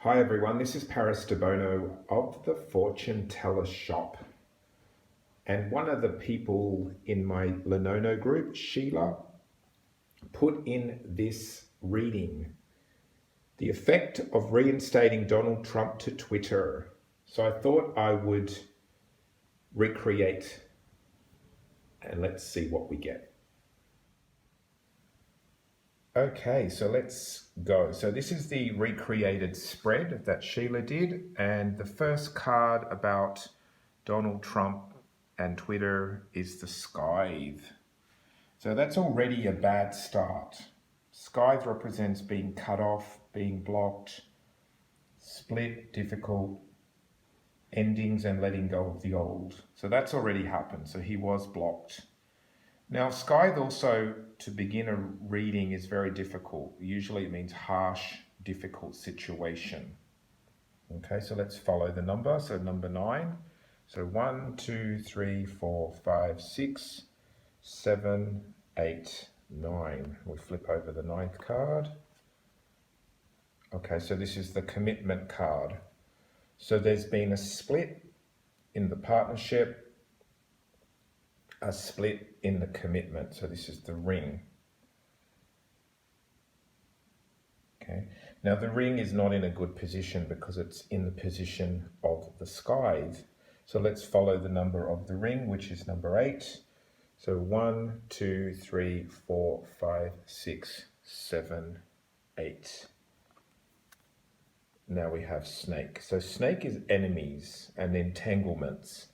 Hi everyone, this is Debono of the Fortune Teller shop. And one of the people in my Lenono group, Sheila, put in this reading, The Effect of Reinstating Donald Trump to Twitter. So I thought I would recreate and let's see what we get. Okay, so let's go. So this is the recreated spread that Sheila did, and the first card about Donald Trump and Twitter is the scythe. So that's already a bad start. Scythe represents being cut off, being blocked, split, difficult, endings and letting go of the old. So that's already happened. So he was blocked. Now, scythe also, to begin a reading, is very difficult. Usually it means harsh, difficult situation. Okay, so let's follow the number. So number 9. So 1, 2, 3, 4, 5, 6, 7, 8, 9. We flip over the 9th card. Okay, so this is the commitment card. So there's been a split in the partnership, a split in the commitment. So this is the ring. Okay. Now the ring is not in a good position because it's in the position of the scythe. So let's follow the number of the ring, which is number 8. So 1, 2, 3, 4, 5, 6, 7, 8. Now we have snake. So snake is enemies and entanglements.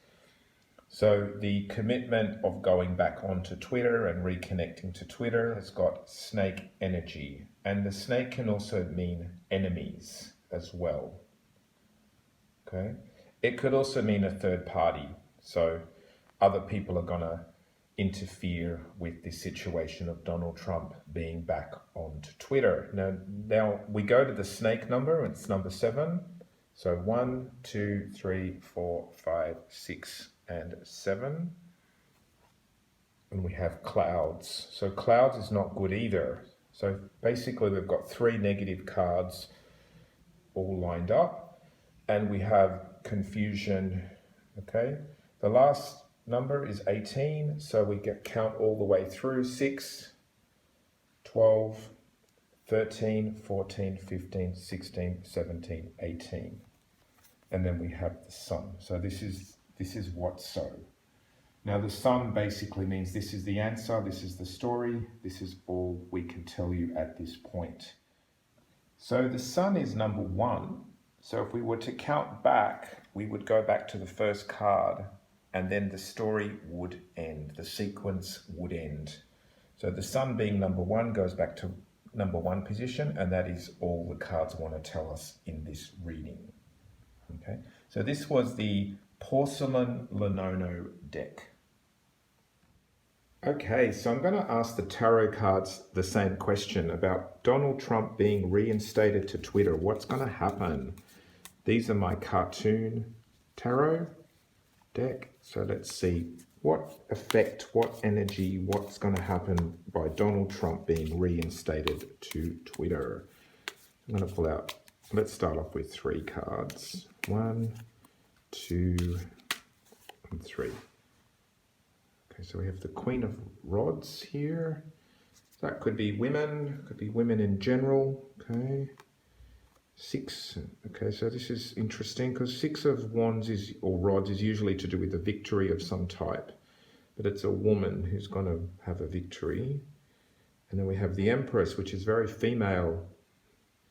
So the commitment of going back onto Twitter and reconnecting to Twitter has got snake energy. And the snake can also mean enemies as well. Okay. It could also mean a third party. So other people are going to interfere with the situation of Donald Trump being back onto Twitter. Now we go to the snake number, it's number 7. So 1, 2, 3, 4, 5, 6, and 7. And we have clouds. So clouds is not good either. So basically we've got 3 negative cards all lined up, and we have confusion. Okay, the last number is 18, so we count all the way through 6, 12, 13, 14, 15, 16, 17, 18. And then we have the sun. So this is what so. Now the sun basically means this is the answer, this is the story, this is all we can tell you at this point. So the sun is number 1. So if we were to count back, we would go back to the first card, and then the story would end, the sequence would end. So the sun being number 1 goes back to number 1 position, and that is all the cards want to tell us in this reading. Okay, so this was the porcelain Lenono deck. Okay, so I'm going to ask the tarot cards the same question about Donald Trump being reinstated to Twitter. What's going to happen? These are my cartoon tarot deck. So let's see what effect, what energy, what's going to happen by Donald Trump being reinstated to Twitter. I'm going to pull out, let's start off with 3 cards. 1, 2, and 3. Okay, so we have the Queen of Rods here. That could be women in general. Okay, 6. Okay, so this is interesting because 6 of wands or rods is usually to do with a victory of some type, but it's a woman who's going to have a victory. And then we have the Empress, which is very female.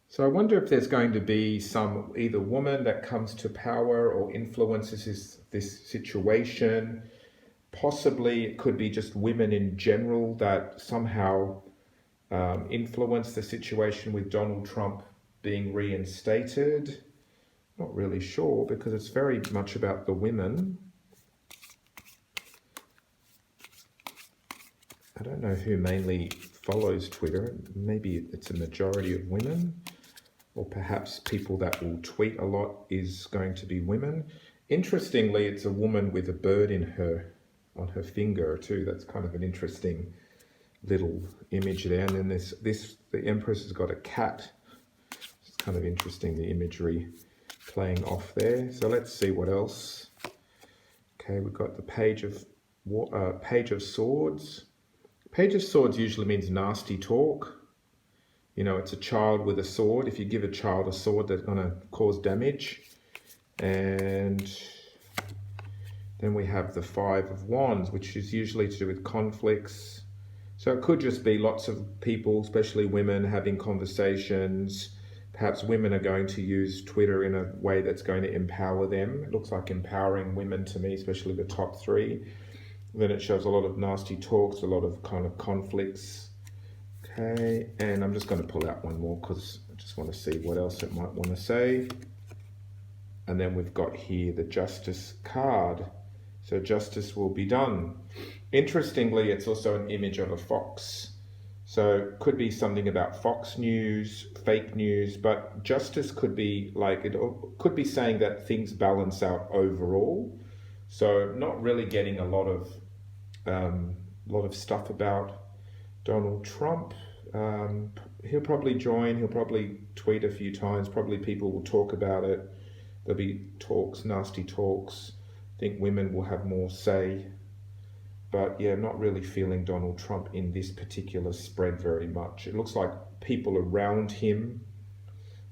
So I wonder if there's going to be some either woman that comes to power or influences this situation. Possibly it could be just women in general that somehow influence the situation with Donald Trump being reinstated. Not really sure because it's very much about the women. I don't know who mainly follows Twitter. Maybe it's a majority of women, or perhaps people that will tweet a lot is going to be women. Interestingly, it's a woman with a bird on her finger too. That's kind of an interesting little image there. And then the Empress has got a cat. It's kind of interesting, the imagery playing off there. So let's see what else. Okay, we've got the Page of Swords. Page of Swords usually means nasty talk. You know, it's a child with a sword. If you give a child a sword, that's going to cause damage. And then we have the Five of Wands, which is usually to do with conflicts. So it could just be lots of people, especially women, having conversations. Perhaps women are going to use Twitter in a way that's going to empower them. It looks like empowering women to me, especially the top three. Then it shows a lot of nasty talks, a lot of kind of conflicts. Okay, and I'm just going to pull out one more because I just want to see what else it might want to say. And then we've got here the Justice card. So justice will be done. Interestingly, it's also an image of a fox. So it could be something about Fox News, fake news, but justice could be like, it could be saying that things balance out overall. So not really getting a lot of stuff about Donald Trump. He'll probably join, he'll probably tweet a few times, probably people will talk about it. There'll be talks, nasty talks. I think women will have more say. But yeah, not really feeling Donald Trump in this particular spread very much. It looks like people around him,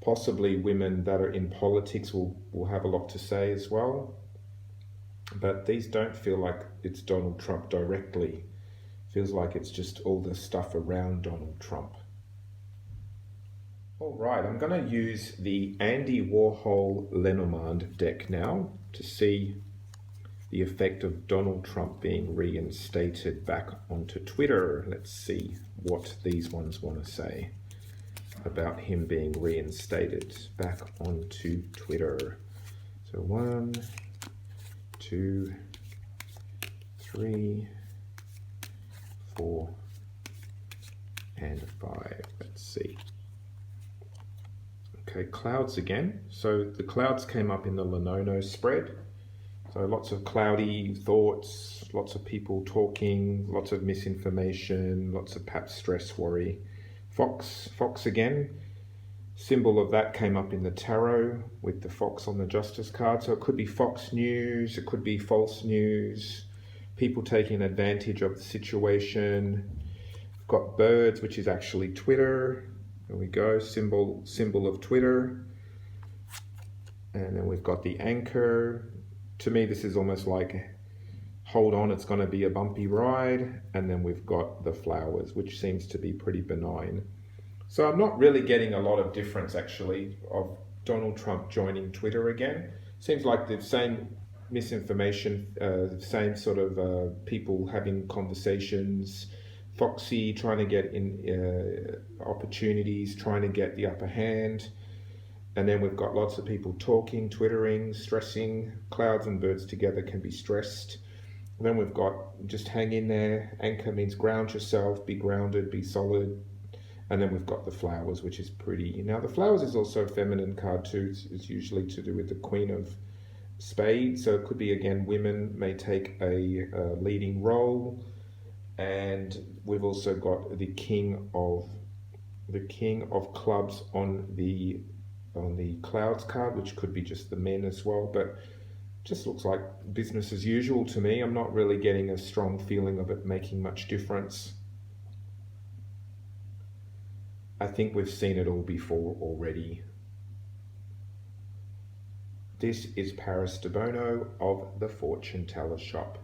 possibly women that are in politics, will have a lot to say as well. But these don't feel like it's Donald Trump directly. Feels like it's just all the stuff around Donald Trump. All right, I'm going to use the Andy Warhol Lenormand deck now to see the effect of Donald Trump being reinstated back onto Twitter. Let's see what these ones want to say about him being reinstated back onto Twitter. So 1, 2, 3, 4, and 5. Let's see. Okay, clouds again. So the clouds came up in the Lenono spread. So lots of cloudy thoughts, lots of people talking, lots of misinformation, lots of perhaps stress, worry. Fox again. Symbol of that came up in the tarot with the fox on the Justice card. So it could be Fox News, it could be false news, people taking advantage of the situation. We've got birds, which is actually Twitter. There we go, symbol of Twitter. And then we've got the anchor. To me, this is almost like, hold on, it's going to be a bumpy ride. And then we've got the flowers, which seems to be pretty benign. So I'm not really getting a lot of difference, actually, of Donald Trump joining Twitter again. Seems like the same misinformation, same sort of people having conversations, foxy, trying to get in opportunities, trying to get the upper hand. And then we've got lots of people talking, twittering, stressing. Clouds and birds together can be stressed. And then we've got just hang in there. Anchor means ground yourself, be grounded, be solid. And then we've got the flowers, which is pretty. Now the flowers is also a feminine card too. It's usually to do with the Queen of Spades. So it could be, again, women may take a leading role. And we've also got the King of Clubs on the Clouds card, which could be just the men as well, but just looks like business as usual to me. I'm not really getting a strong feeling of it making much difference. I think we've seen it all before already. This is Paris Debono of The Fortune Teller Shop.